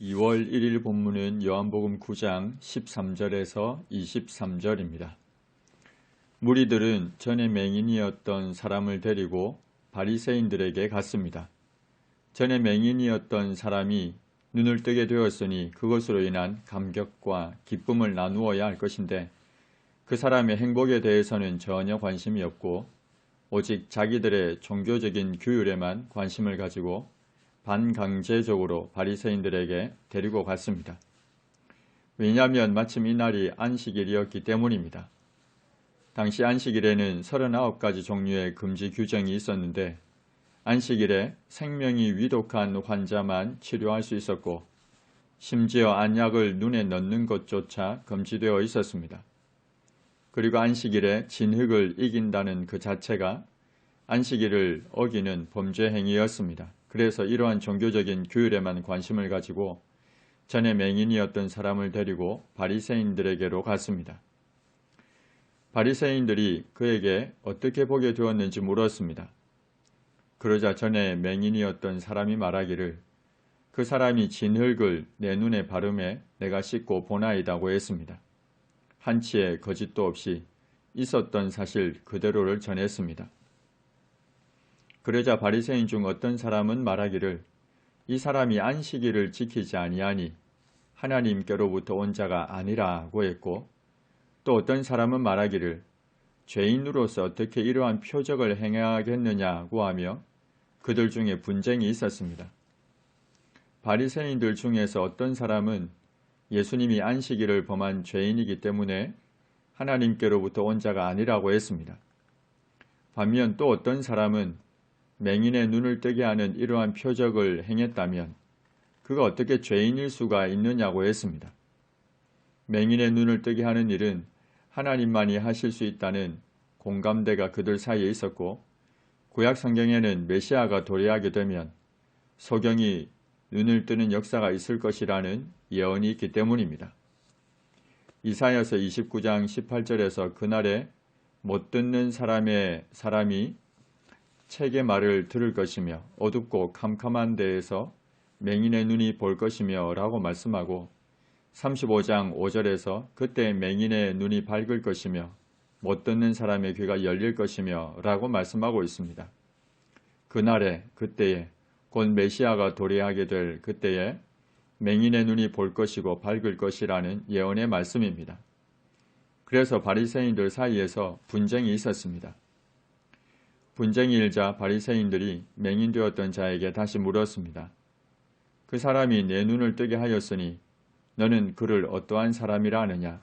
2월 1일 본문은 요한복음 9장 13절에서 23절입니다. 무리들은 전에 맹인이었던 사람을 데리고 바리새인들에게 갔습니다. 전에 맹인이었던 사람이 눈을 뜨게 되었으니 그것으로 인한 감격과 기쁨을 나누어야 할 것인데 그 사람의 행복에 대해서는 전혀 관심이 없고 오직 자기들의 종교적인 규율에만 관심을 가지고 반강제적으로 바리새인들에게 데리고 갔습니다. 왜냐하면 마침 이날이 안식일이었기 때문입니다. 당시 안식일에는 39가지 종류의 금지 규정이 있었는데 안식일에 생명이 위독한 환자만 치료할 수 있었고 심지어 안약을 눈에 넣는 것조차 금지되어 있었습니다. 그리고 안식일에 진흙을 이긴다는 그 자체가 안식일을 어기는 범죄 행위였습니다. 그래서 이러한 종교적인 규율에만 관심을 가지고 전에 맹인이었던 사람을 데리고 바리새인들에게로 갔습니다. 바리새인들이 그에게 어떻게 보게 되었는지 물었습니다. 그러자 전에 맹인이었던 사람이 말하기를 그 사람이 진흙을 내 눈에 바르매 내가 씻고 보나이다고 했습니다. 한치의 거짓도 없이 있었던 사실 그대로를 전했습니다. 그러자 바리새인 중 어떤 사람은 말하기를 이 사람이 안식일을 지키지 아니하니 하나님께로부터 온 자가 아니라고 했고 또 어떤 사람은 말하기를 죄인으로서 어떻게 이러한 표적을 행하겠느냐고 하며 그들 중에 분쟁이 있었습니다. 바리새인들 중에서 어떤 사람은 예수님이 안식일을 범한 죄인이기 때문에 하나님께로부터 온 자가 아니라고 했습니다. 반면 또 어떤 사람은 맹인의 눈을 뜨게 하는 이러한 표적을 행했다면 그가 어떻게 죄인일 수가 있느냐고 했습니다. 맹인의 눈을 뜨게 하는 일은 하나님만이 하실 수 있다는 공감대가 그들 사이에 있었고 구약 성경에는 메시아가 도래하게 되면 소경이 눈을 뜨는 역사가 있을 것이라는 예언이 있기 때문입니다. 이사야서 29장 18절에서 그날에 못 듣는 사람이 책의 말을 들을 것이며 어둡고 캄캄한 데에서 맹인의 눈이 볼 것이며 라고 말씀하고 35장 5절에서 그때 맹인의 눈이 밝을 것이며 못 듣는 사람의 귀가 열릴 것이며 라고 말씀하고 있습니다. 그날에 그때에 곧 메시아가 도래하게 될 그때에 맹인의 눈이 볼 것이고 밝을 것이라는 예언의 말씀입니다. 그래서 바리새인들 사이에서 분쟁이 있었습니다. 분쟁이 일자 바리새인들이 맹인되었던 자에게 다시 물었습니다. 그 사람이 내 눈을 뜨게 하였으니 너는 그를 어떠한 사람이라 하느냐?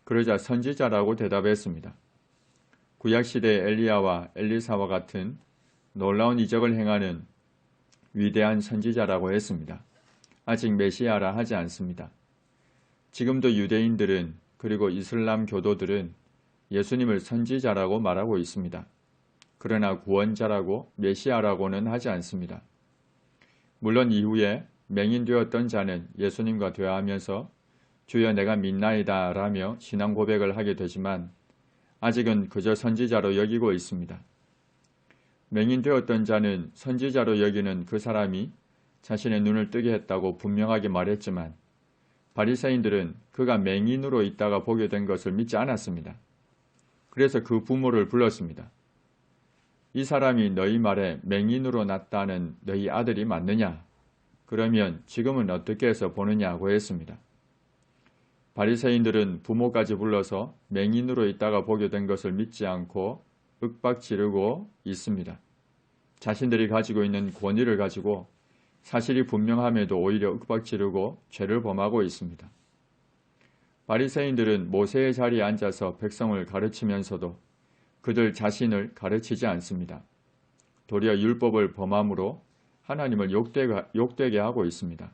그러자 선지자라고 대답했습니다. 구약시대의 엘리야와 엘리사와 같은 놀라운 이적을 행하는 위대한 선지자라고 했습니다. 아직 메시아라 하지 않습니다. 지금도 유대인들은 그리고 이슬람 교도들은 예수님을 선지자라고 말하고 있습니다. 그러나 구원자라고 메시아라고는 하지 않습니다. 물론 이후에 맹인되었던 자는 예수님과 대화하면서 주여 내가 믿나이다 라며 신앙 고백을 하게 되지만 아직은 그저 선지자로 여기고 있습니다. 맹인되었던 자는 선지자로 여기는 그 사람이 자신의 눈을 뜨게 했다고 분명하게 말했지만 바리새인들은 그가 맹인으로 있다가 보게 된 것을 믿지 않았습니다. 그래서 그 부모를 불렀습니다. 이 사람이 너희 말에 맹인으로 났다는 너희 아들이 맞느냐? 그러면 지금은 어떻게 해서 보느냐고 했습니다. 바리새인들은 부모까지 불러서 맹인으로 있다가 보게 된 것을 믿지 않고 윽박지르고 있습니다. 자신들이 가지고 있는 권위를 가지고 사실이 분명함에도 오히려 윽박지르고 죄를 범하고 있습니다. 바리새인들은 모세의 자리에 앉아서 백성을 가르치면서도 그들 자신을 가르치지 않습니다. 도리어 율법을 범함으로 하나님을 욕되게 하고 있습니다.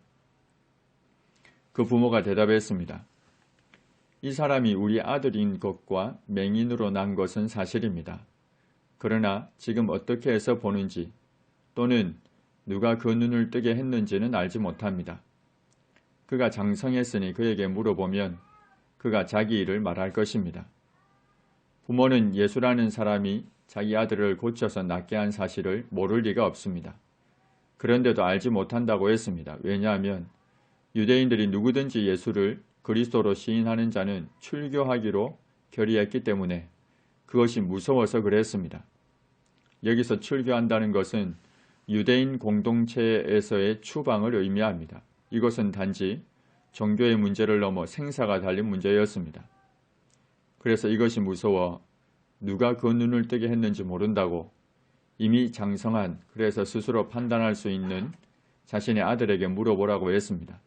그 부모가 대답했습니다. 이 사람이 우리 아들인 것과 맹인으로 난 것은 사실입니다. 그러나 지금 어떻게 해서 보는지 또는 누가 그 눈을 뜨게 했는지는 알지 못합니다. 그가 장성했으니 그에게 물어보면 그가 자기 일을 말할 것입니다. 부모는 예수라는 사람이 자기 아들을 고쳐서 낫게 한 사실을 모를 리가 없습니다. 그런데도 알지 못한다고 했습니다. 왜냐하면 유대인들이 누구든지 예수를 그리스도로 시인하는 자는 출교하기로 결의했기 때문에 그것이 무서워서 그랬습니다. 여기서 출교한다는 것은 유대인 공동체에서의 추방을 의미합니다. 이것은 단지 종교의 문제를 넘어 생사가 달린 문제였습니다. 그래서 이것이 무서워 누가 그 눈을 뜨게 했는지 모른다고 이미 장성한, 그래서 스스로 판단할 수 있는 자신의 아들에게 물어보라고 했습니다.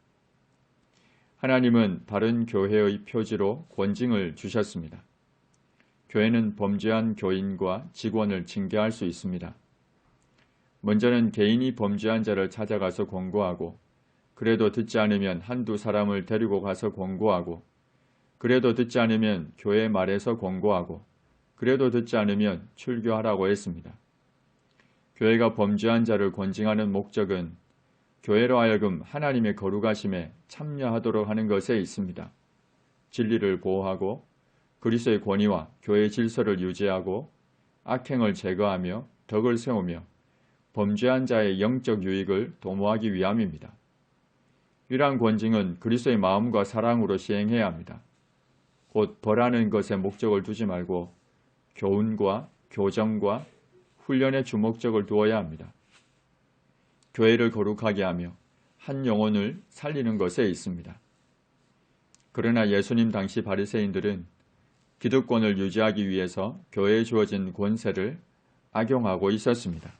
하나님은 바른 교회의 표지로 권징을 주셨습니다. 교회는 범죄한 교인과 직원을 징계할 수 있습니다. 먼저는 개인이 범죄한 자를 찾아가서 권고하고, 그래도 듣지 않으면 한두 사람을 데리고 가서 권고하고, 그래도 듣지 않으면 교회 말에서 권고하고, 그래도 듣지 않으면 출교하라고 했습니다. 교회가 범죄한 자를 권징하는 목적은 교회로 하여금 하나님의 거룩하심에 참여하도록 하는 것에 있습니다. 진리를 보호하고 그리스도의 권위와 교회의 질서를 유지하고 악행을 제거하며 덕을 세우며 범죄한 자의 영적 유익을 도모하기 위함입니다. 이러한 권징은 그리스도의 마음과 사랑으로 시행해야 합니다. 곧 벌하는 것에 목적을 두지 말고 교훈과 교정과 훈련에 주목적을 두어야 합니다. 교회를 거룩하게 하며 한 영혼을 살리는 것에 있습니다. 그러나 예수님 당시 바리새인들은 기득권을 유지하기 위해서 교회에 주어진 권세를 악용하고 있었습니다.